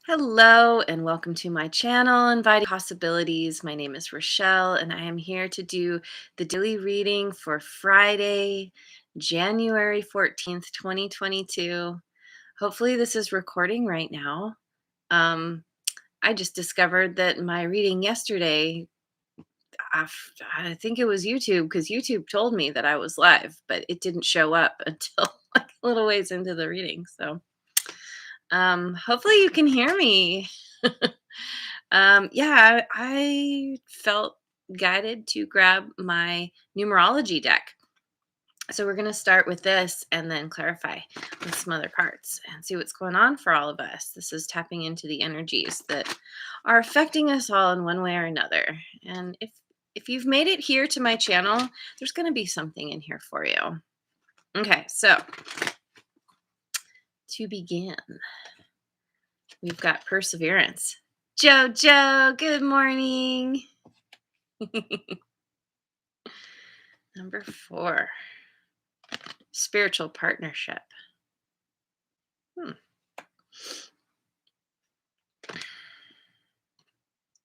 Hello and welcome to my channel, Inviting Possibilities. My name is Rochelle and I am here to do the daily reading for Friday, January 14th, 2022. Hopefully this is recording right now. I just discovered that my reading yesterday, I think it was YouTube because YouTube told me that I was live, but it didn't show up until like a little ways into the reading. So hopefully you can hear me. Yeah, I felt guided to grab my numerology deck. So we're going to start with this and then clarify with some other cards and see what's going on for all of us. This is tapping into the energies that are affecting us all in one way or another. And if you've made it here to my channel, there's going to be something in here for you. Okay, so to begin, we've got perseverance. Jojo, good morning. Number 4, spiritual partnership.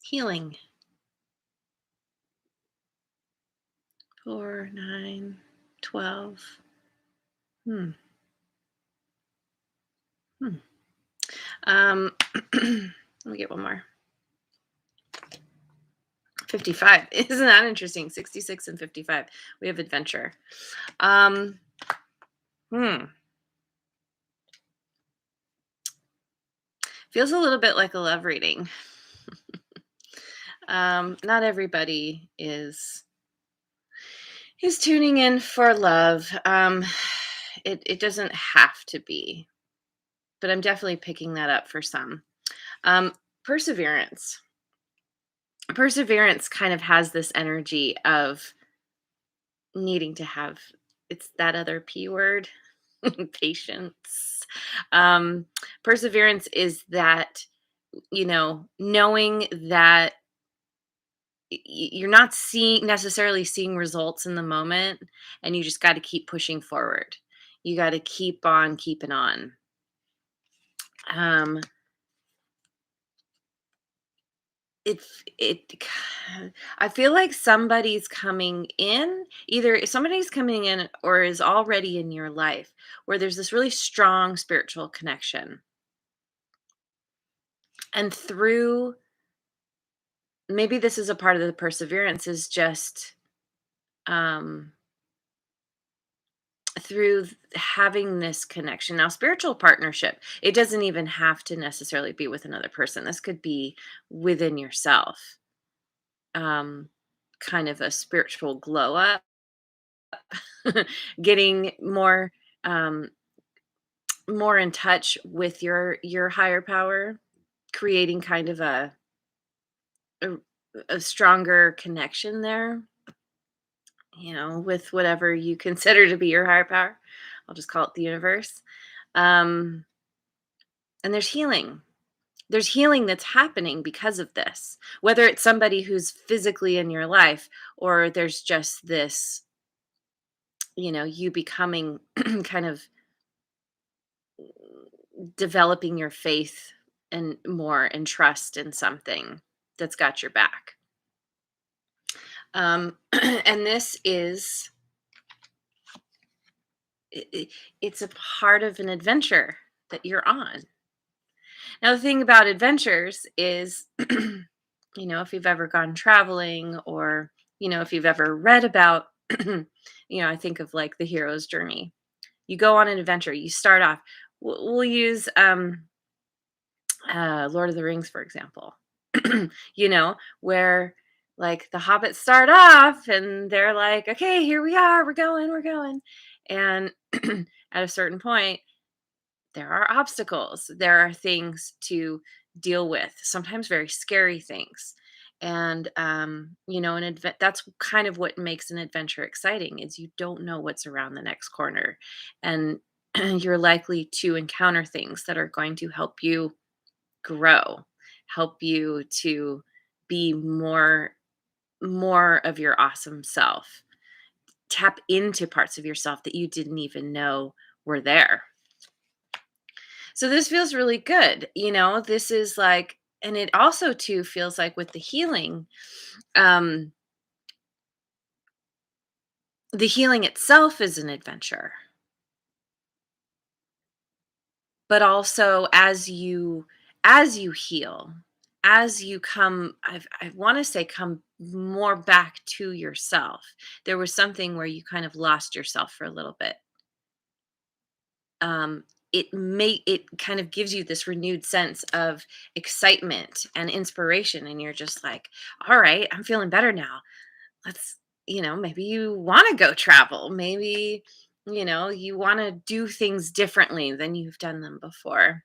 Healing. 4, 9, 12. Hmm. Let me get one more. 55. Isn't that interesting? 66 and 55. We have adventure. Feels a little bit like a love reading. Not everybody is tuning in for love. It doesn't have to be, but I'm definitely picking that up for some. Perseverance. Perseverance kind of has this energy of needing to have, it's that other P word, patience. Perseverance is that, knowing that you're not necessarily seeing results in the moment, and you just got to keep pushing forward. You got to keep on keeping on. It I feel like somebody's coming in, either somebody's coming in or is already in your life, where there's this really strong spiritual connection. And through, maybe this is a part of the perseverance, is just um through having this connection. Now, spiritual partnership, it doesn't even have to necessarily be with another person. This could be within yourself. um Kind of a spiritual glow up. Getting um more in touch with your higher power, creating kind of a, a stronger connection there, with whatever you consider to be your higher power. I'll just call it the universe. um and there's healing that's happening because of this, whether it's somebody who's physically in your life, or there's just this, you becoming kind of developing your faith and more and trust in something that's got your back. And this is, it's a part of an adventure that you're on. Now, the thing about adventures is, if you've ever gone traveling, or, if you've ever read about, I think of like the hero's journey. You go on an adventure, you start off, we'll use Lord of the Rings, for example, where like the hobbits start off and they're like, okay, here we are, we're going. And at a certain point, there are obstacles, there are things to deal with, sometimes very scary things. And that's kind of what makes an adventure exciting, is you don't know what's around the next corner, and you're likely to encounter things that are going to help you grow, help you to be more of your awesome self, tap into parts of yourself that you didn't even know were there. So this feels really good. This is like, and it also too feels like with um, the healing itself is an adventure, but also as you heal, as you come, I want to say come more back to yourself. There was something where you kind of lost yourself for a little bit. um, it kind of gives you this renewed sense of excitement and inspiration, and you're just like, all right, I'm feeling better now. Let's, maybe you want to go travel. Maybe, you want to do things differently than you've done them before.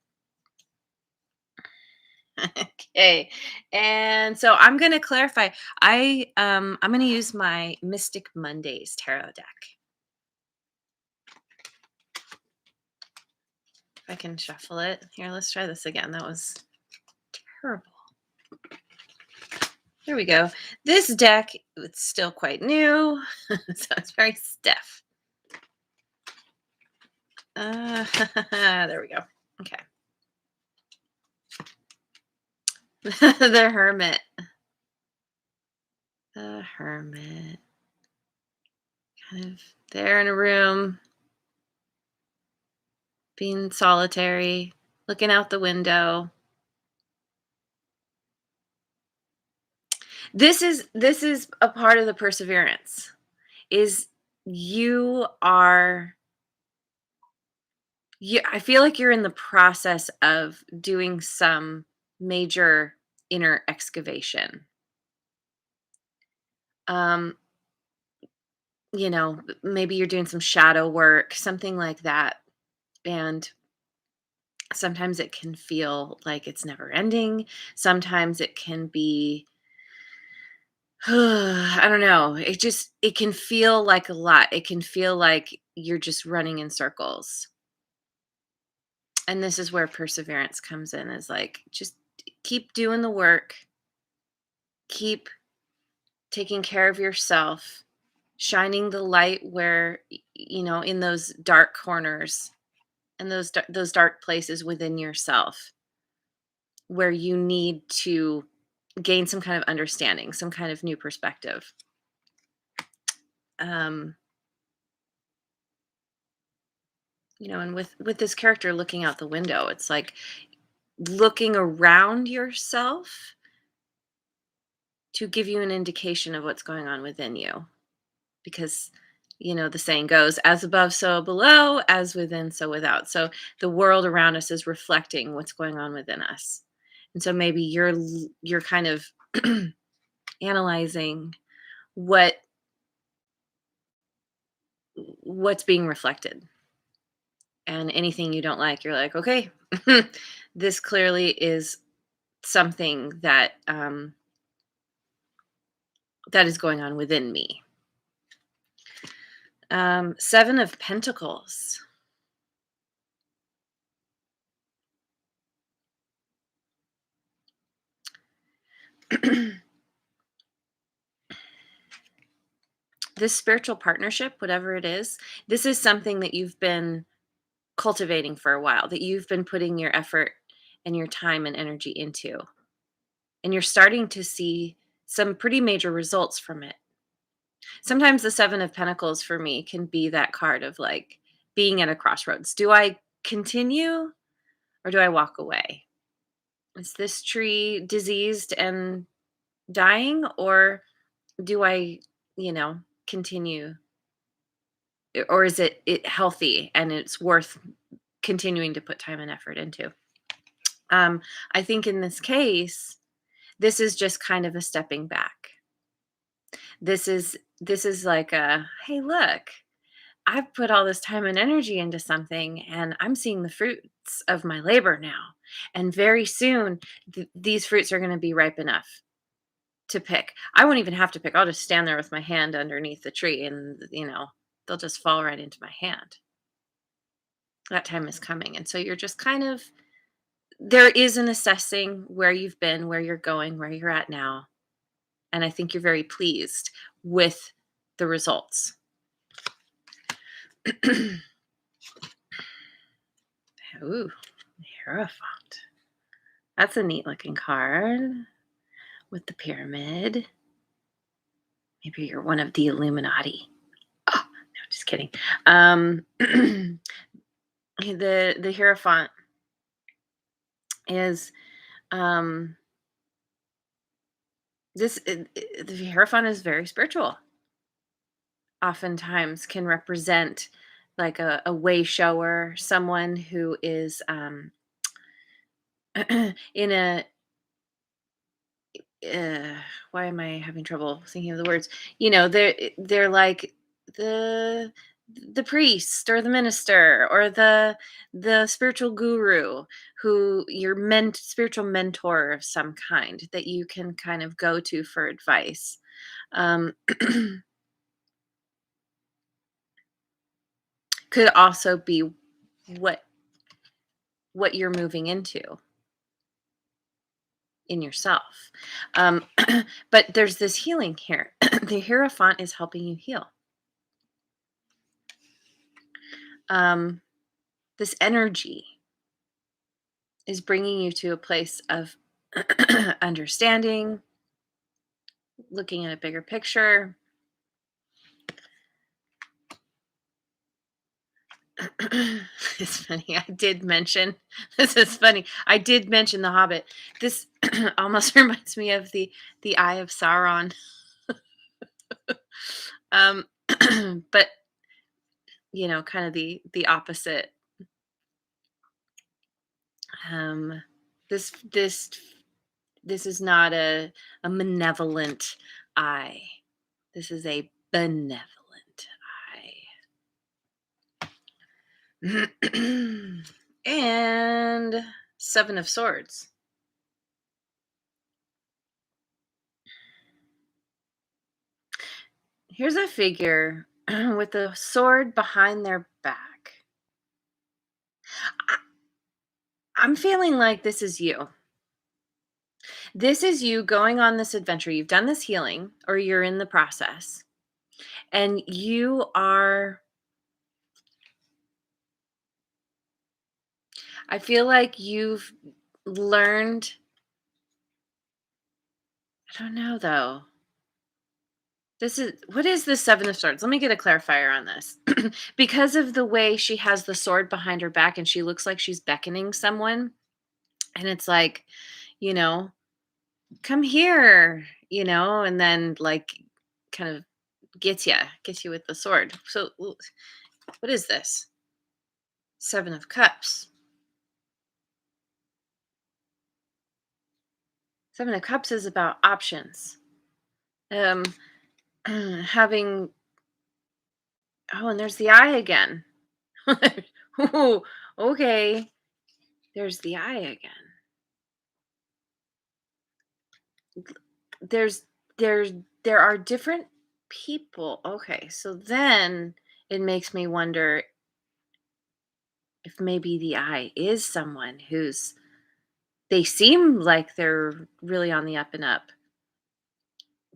Okay. And so I'm going to clarify. I'm going to use my Mystic Mondays tarot deck. If I can shuffle it. Here, let's try this again. That was terrible. Here we go. This deck, it's still quite new, so it's very stiff. There we go. Okay. The Hermit. The Hermit. Kind of there in a room, being solitary, looking out the window. This is a part of the perseverance. Is you are you I feel like you're in the process of doing some major inner excavation. Um, maybe you're doing some shadow work, something like that. And sometimes it can feel like it's never ending. Sometimes it can be, I don't know. It can feel like a lot. It can feel like you're just running in circles. And this is where perseverance comes in, is like, just keep doing the work, keep taking care of yourself, shining the light where, in those dark corners and those dark places within yourself where you need to gain some kind of understanding, some kind of new perspective. Um, and with this character looking out the window, it's like looking around yourself to give you an indication of what's going on within you, because the saying goes, as above so below, as within so without. So the world around us is reflecting what's going on within us. And so maybe you're kind of analyzing what what's being reflected, and anything you don't like, you're like, okay, this clearly is something that is going on within me. Seven of Pentacles. This spiritual partnership, whatever it is, this is something that you've been cultivating for a while, that you've been putting your effort and your time and energy into. And you're starting to see some pretty major results from it. Sometimes the Seven of Pentacles for me can be that card of like being at a crossroads. Do I continue or do I walk away? Is this tree diseased and dying, or do I, continue, or is it healthy and it's worth continuing to put time and effort into? I think in this case, this is just kind of a stepping back. This is like a, hey, look, I've put all this time and energy into something, and I'm seeing the fruits of my labor now. And very soon, these fruits are going to be ripe enough to pick. I won't even have to pick. I'll just stand there with my hand underneath the tree, and they'll just fall right into my hand. That time is coming. And so you're just kind of, there is an assessing where you've been, where you're going, where you're at now. And I think you're very pleased with the results. Ooh, Hierophant. That's a neat looking card with the pyramid. Maybe you're one of the Illuminati. Oh, no, just kidding. The Hierophant is um the Hierophant is very spiritual. Oftentimes can represent like a way shower, someone who is in a uh, why am I having trouble thinking of the words? They're like the the priest or the minister or the spiritual guru who your spiritual mentor of some kind that you can kind of go to for advice. Um, could also be what what you're moving into in yourself. Um, but there's this healing here. The Hierophant is helping you heal. Um, this energy is bringing you to a place of understanding, looking at a bigger picture. It's funny. I did mention this is funny. I did mention the Hobbit. This almost reminds me of the Eye of Sauron. Um, but kind of the opposite. Um, this this is not a malevolent eye. This is a benevolent eye. And Seven of Swords. Here's a figure with a sword behind their back. I'm feeling like this is you. This is you going on this adventure. You've done this healing or you're in the process. And I feel like you've learned, I don't know though. What is the Seven of Swords? Let me get a clarifier on this. Because of the way she has the sword behind her back and she looks like she's beckoning someone, and it's like, you know, come here, and then like kind of gets you with the sword. So what is this? Seven of Cups. Seven of Cups is about options. Um having Oh, and there's the eye again. Ooh, okay. There's the eye again. There's there's there are different people. Okay, so then it makes me wonder if maybe the eye is someone they seem like they're really on the up and up.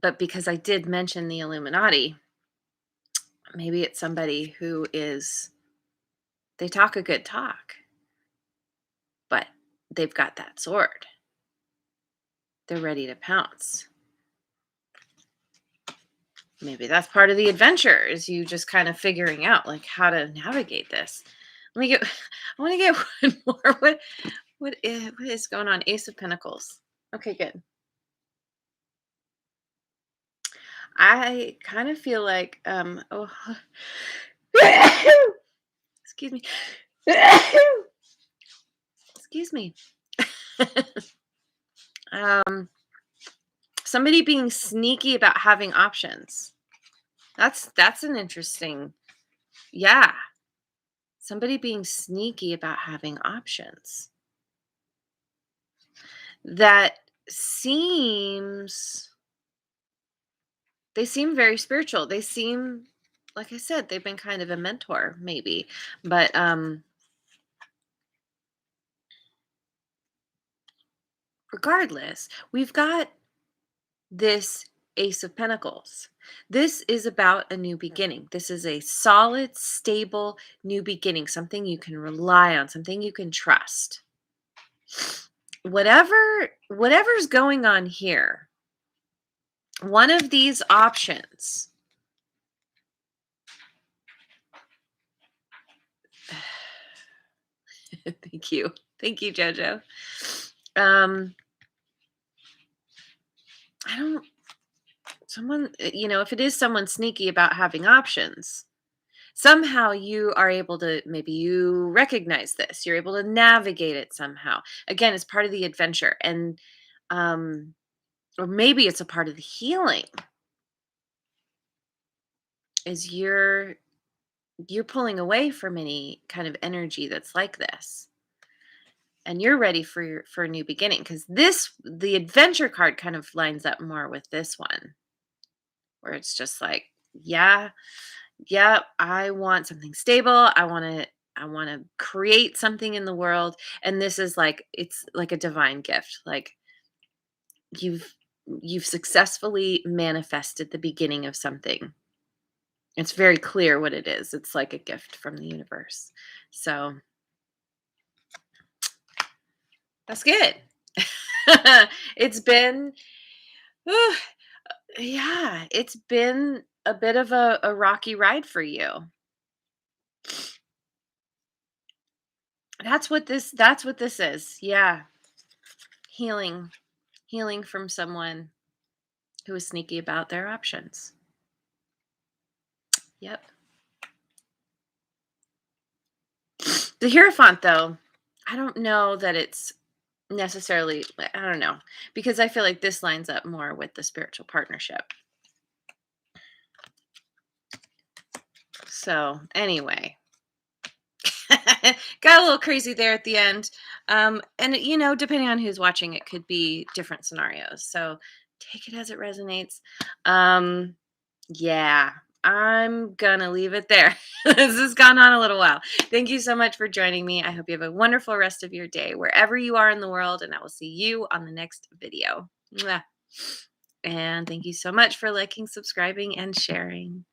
But because I did mention the Illuminati, maybe it's somebody they talk a good talk, but they've got that sword. They're ready to pounce. Maybe that's part of the adventure is you just kind of figuring out like how to navigate this. I want to get one more. What is going on? Ace of Pentacles. Okay, good. I kind of feel like excuse me. Excuse me. um Somebody being sneaky about having options. That's an interesting. Yeah. Somebody being sneaky about having options. That seems they seem very spiritual. They seem, like I said, they've been kind of a mentor maybe. But regardless, we've got this Ace of Pentacles. This is about a new beginning. This is a solid, stable new beginning, something you can rely on, something you can trust. Whatever's going on here, one of these options, thank you. Thank you, Jojo. Um, I don't, someone, if it is someone sneaky about having options, somehow you are able to, maybe you recognize this, you're able to navigate it somehow. Again, it's part of the adventure. And, um, or maybe it's a part of the healing, is you're pulling away from any kind of energy that's like this, and you're ready for a new beginning, because the adventure card kind of lines up more with this one, where it's just like, yeah, yeah, I want something stable. I want to create something in the world, and this is like, it's like a divine gift. Like, you've you've successfully manifested the beginning of something. It's very clear what it is. It's like a gift from the universe. So that's good. It's been, whew, yeah, it's been a bit of a rocky ride for you. That's what this is. Yeah. Healing. Healing from someone who is sneaky about their options. Yep. The Hierophant, though, I don't know that it's necessarily, I don't know, because I feel like this lines up more with the spiritual partnership. So, anyway, got a little crazy there at the end. And, depending on who's watching, it could be different scenarios. So, take it as it resonates. Um, Yeah, I'm gonna leave it there. This has gone on a little while. Thank you so much for joining me. I hope you have a wonderful rest of your day, wherever you are in the world, and I will see you on the next video. Mwah. And thank you so much for liking, subscribing, and sharing.